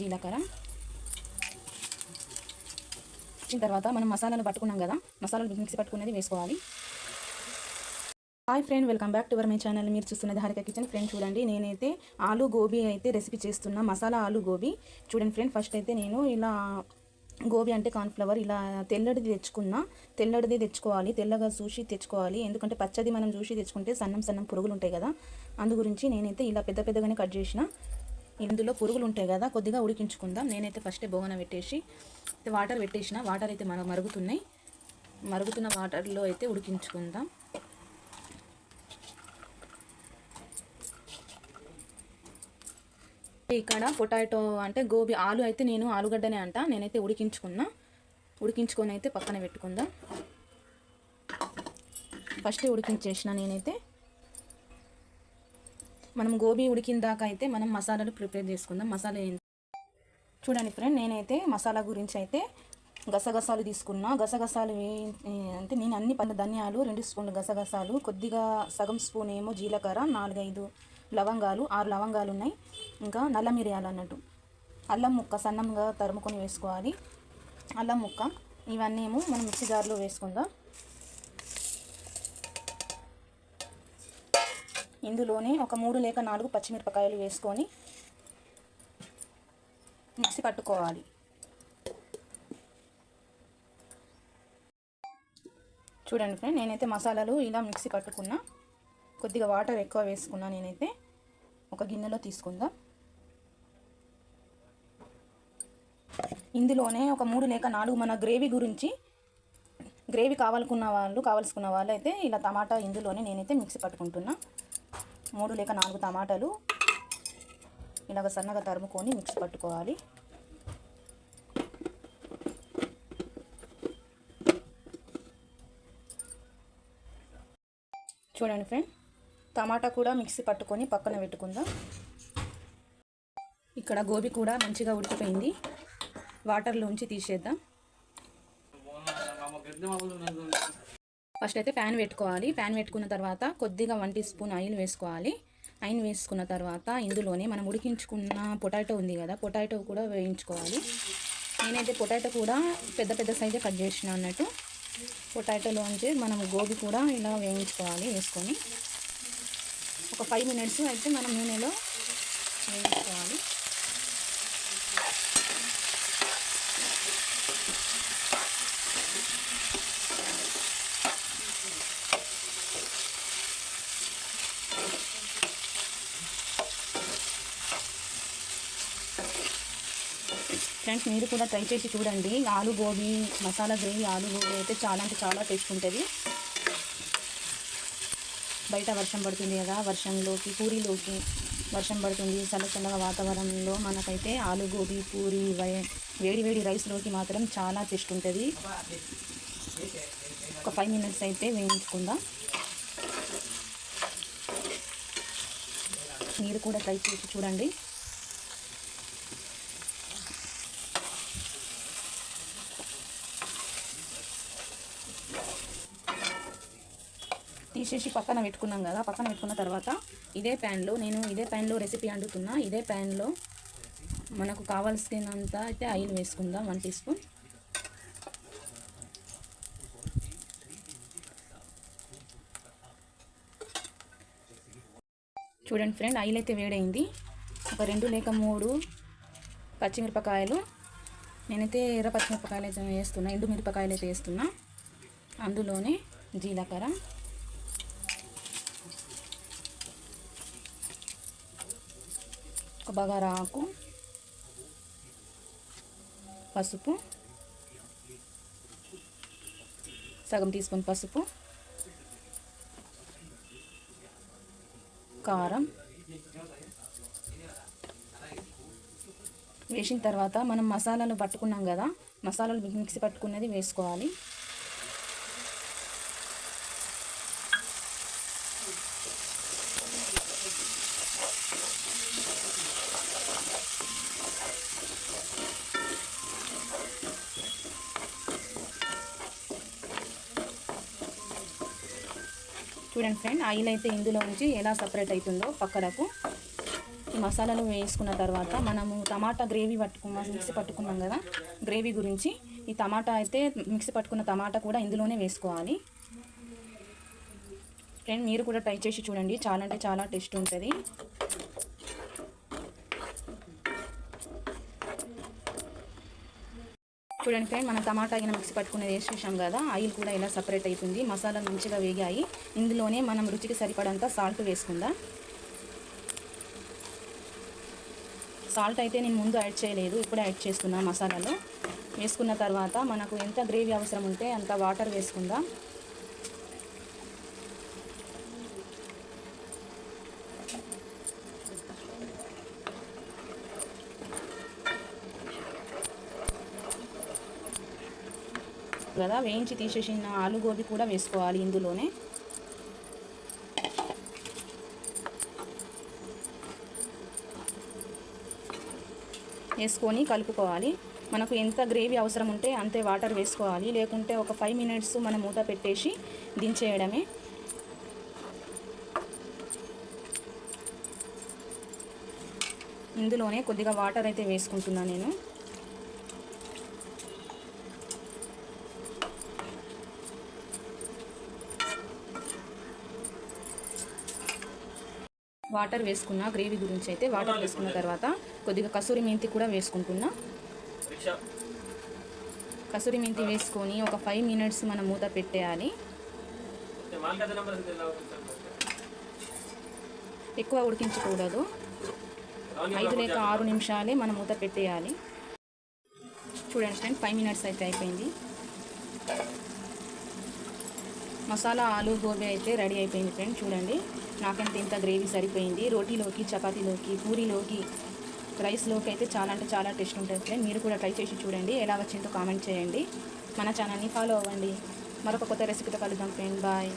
జీలకర్ర వచ్చిన తర్వాత మనం మసాలాలు పట్టుకున్నాం కదా, మసాలాలు మిక్సీ పట్టుకునేది వేసుకోవాలి. Hi friend, welcome back to our my channel. మీరు చూస్తున్నది హారిక కిచెన్. ఫ్రెండ్ చూడండి, నేనైతే ఆలూ గోబీ అయితే రెసిపీ చేస్తున్నా, మసాలా ఆలూ గోబీ. చూడండి ఫ్రెండ్, ఫస్ట్ అయితే నేను ఇలా గోబీ అంటే కార్న్ఫ్లవర్ ఇలా తెల్లడిది తెచ్చుకున్నా. తెల్లడిది తెచ్చుకోవాలి, తెల్లగా చూసి తెచ్చుకోవాలి. ఎందుకంటే పచ్చది మనం చూసి తెచ్చుకుంటే సన్నం పురుగులు ఉంటాయి కదా, అందు గురించి నేనైతే ఇలా పెద్దగానే కట్ చేసిన. ఇందులో పురుగులు ఉంటాయి కదా, కొద్దిగా ఉడికించుకుందాం. నేనైతే ఫస్టే బొగన పెట్టేసి వాటర్ పెట్టేసిన. వాటర్ అయితే మరుగుతున్నాయి. మరుగుతున్న వాటర్లో అయితే ఉడికించుకుందాం. ఇక్కడ పొటాటో అంటే గోబీ ఆలు అయితే నేను ఆలుగడ్డనే అంట. నేనైతే ఉడికించుకొని అయితే పక్కన పెట్టుకుందాం. ఫస్టే ఉడికించేసిన నేనైతే. మనం గోబీ ఉడికిన దాకా అయితే మనం మసాలాలు ప్రిపేర్ చేసుకుందాం. మసాలా చూడండి ఫ్రెండ్, నేనైతే మసాలా గురించి అయితే గసగసాలు తీసుకున్నా. గసగసాలు అంటే నేను అన్ని ధనియాలు 2 స్పూన్లు గసగసాలు, కొద్దిగా సగం స్పూన్ ఏమో జీలకర్ర, 4-5 లవంగాలు, 6 లవంగాలు ఉన్నాయి. ఇంకా నల్ల మిరియాలు అన్నట్టు. అల్లం ముక్క సన్నంగా తరుముకొని వేసుకోవాలి. అల్లం ముక్క ఇవన్నీ ఏమో మనం మిక్సీ జార్లో వేసుకుందాం. ఇందులోనే ఒక 3 లేక 4 పచ్చిమిరపకాయలు వేసుకొని మిక్సీ పట్టుకోవాలి. చూడండి ఫ్రెండ్, నేనైతే మసాలాలు ఇలా మిక్సీ పట్టుకున్నా. కొద్దిగా వాటర్ ఎక్కువ వేసుకున్నా. నేనైతే ఒక గిన్నెలో తీసుకుందాం. ఇందులోనే ఒక 3 లేక 4 మన గ్రేవీ కావాల్సుకున్న వాళ్ళు అయితే ఇలా టమాటా ఇందులోనే నేనైతే మిక్సీ పట్టుకుంటున్నా. 3 లేక 4 టమాటాలు ఇలాగ సన్నగా తరుముకొని మిక్సీ పట్టుకోవాలి. చూడండి ఫ్రెండ్, టమాటా కూడా మిక్సీ పట్టుకొని పక్కన పెట్టుకుందాం. ఇక్కడ గోబీ కూడా మంచిగా ఉడికిపోయింది. వాటర్లోంచి తీసేద్దాం. ఫస్ట్ అయితే ప్యాన్ పెట్టుకోవాలి. ప్యాన్ పెట్టుకున్న తర్వాత కొద్దిగా 1 టీ స్పూన్ ఆయిల్ వేసుకోవాలి. ఆయిల్ వేసుకున్న తర్వాత ఇందులోనే మనం ఉడికించుకున్న పొటాటో ఉంది కదా, పొటాటో కూడా వేయించుకోవాలి. నేనైతే పొటాటో కూడా పెద్ద సైజే కట్ చేసిన అన్నట్టు. పొటాటోలోంచి మనం గోబీ కూడా ఇలా వేయించుకోవాలి. వేసుకొని ఒక 5 మినిట్స్ అయితే మనం నూనెలో వేయించుకోవాలి. ఫ్రెండ్స్, మీరు కూడా ట్రై చేసి చూడండి. ఆలూ గోబీ మసాలా గ్రేవీ ఆలూ గోబీ అయితే చాలా అంటే చాలా టేస్ట్ ఉంటుంది. బయట వర్షం పడుతుంది కదా, పూరీలోకి వర్షం పడుతుంది. చల్లగా వాతావరణంలో మనకైతే ఆలూ గోబీ పూరి వేడి రైస్లోకి మాత్రం చాలా టేస్ట్ ఉంటుంది. ఒక 5 మినిట్స్ అయితే వేయించుకుందాం. మీరు కూడా ట్రై చేసి చూడండి. తీసేసి పక్కన పెట్టుకున్నాం కదా. పక్కన పెట్టుకున్న తర్వాత ఇదే ప్యాన్లో రెసిపీ వండుతున్నా. ఇదే ప్యాన్లో మనకు కావాల్సినంత అయితే ఆయిల్ వేసుకుందాం. 1 టీ స్పూన్. చూడండి ఫ్రెండ్, ఆయిల్ అయితే వేడైంది. ఒక 2 లేక 3 పచ్చిమిరపకాయలు, నేనైతే ఎర్ర పచ్చిమిరపకాయలు అయితే వేస్తున్నా, ఎండు మిరపకాయలు అయితే వేస్తున్నా. అందులోనే జీలకర్ర, ఒక బగారా ఆకు, పసుపు, సగం టీ స్పూన్ పసుపు, కారం వేసిన తర్వాత మనం మసాలాలు పట్టుకున్నాం కదా, మసాలాలు మిక్సీ పట్టుకున్నది వేసుకోవాలి. చూడండి ఫ్రెండ్, ఆయిల్ అయితే ఇందులో నుంచి ఎలా సపరేట్ అవుతుందో పక్కలకు ఈ మసాలాలు వేసుకున్న తర్వాత మనము టమాటా గ్రేవీ మిక్సీ పట్టుకున్నాం కదా, గ్రేవీ గురించి ఈ టమాటా అయితే మిక్సీ పట్టుకున్న టమాటా కూడా ఇందులోనే వేసుకోవాలి. ఫ్రెండ్ మీరు కూడా ట్రై చేసి చూడండి, చాలా అంటే చాలా టేస్ట్ ఉంటుంది. చూడండి ఫ్రెండ్, మనం టమాటా అయినా మిక్సీ పట్టుకునేది వేసేసాం కదా, ఆయిల్ కూడా ఇలా సపరేట్ అవుతుంది, మసాలాలు మంచిగా వేగాయి. ఇందులోనే మనం రుచికి సరిపడంత సాల్ట్ వేసుకుందాం. సాల్ట్ అయితే నేను ముందు యాడ్ చేయలేదు, ఇప్పుడు యాడ్ చేస్తున్నా. మసాలాలో వేసుకున్న తర్వాత మనకు ఎంత గ్రేవీ అవసరం ఉంటే అంత వాటర్ వేసుకుందాం. కదా వేయించి తీసేసిన ఆలు గోబీ కూడా వేసుకోవాలి ఇందులోనే. వేసుకొని కలుపుకోవాలి. మనకు ఎంత గ్రేవీ అవసరం ఉంటే అంతే వాటర్ వేసుకోవాలి, లేకుంటే ఒక 5 మినిట్స్ మనం మూత పెట్టేసి దించేయడమే. ఇందులోనే కొద్దిగా వాటర్ అయితే వేసుకుంటున్నాను నేను. వాటర్ వేసుకున్న గ్రేవీ గురించి అయితే వాటర్ వేసుకున్న తర్వాత కొద్దిగా కసూరి మెంతి కూడా వేసుకుంటున్నా. కసూరి మెంతి వేసుకొని ఒక 5 మినిట్స్ మనం మూత పెట్టేయాలి. ఎక్కువ ఉడికించకూడదు, 5 లేక 6 నిమిషాలే మనం మూత పెట్టేయాలి. చూడండి ఫ్రెండ్, 5 మినిట్స్ అయితే అయిపోయింది. మసాలా ఆలు గోబీ అయితే రెడీ అయిపోయింది ఫ్రెండ్. చూడండి, నాకంటే ఇంత గ్రేవీ సరిపోయింది. రోటీలోకి, చపాతీలోకి, పూరీలోకి, రైస్లోకి అయితే చాలా అంటే చాలా టేస్ట్ ఉంటుంది ఫ్రెండ్. మీరు కూడా ట్రై చేసి చూడండి, ఎలా వచ్చిందో కామెంట్ చేయండి. మన ఛానల్ని ఫాలో అవ్వండి. మరొక కొత్త రెసిపీతో కలుద్దాం ఫ్రెండ్. బాయ్.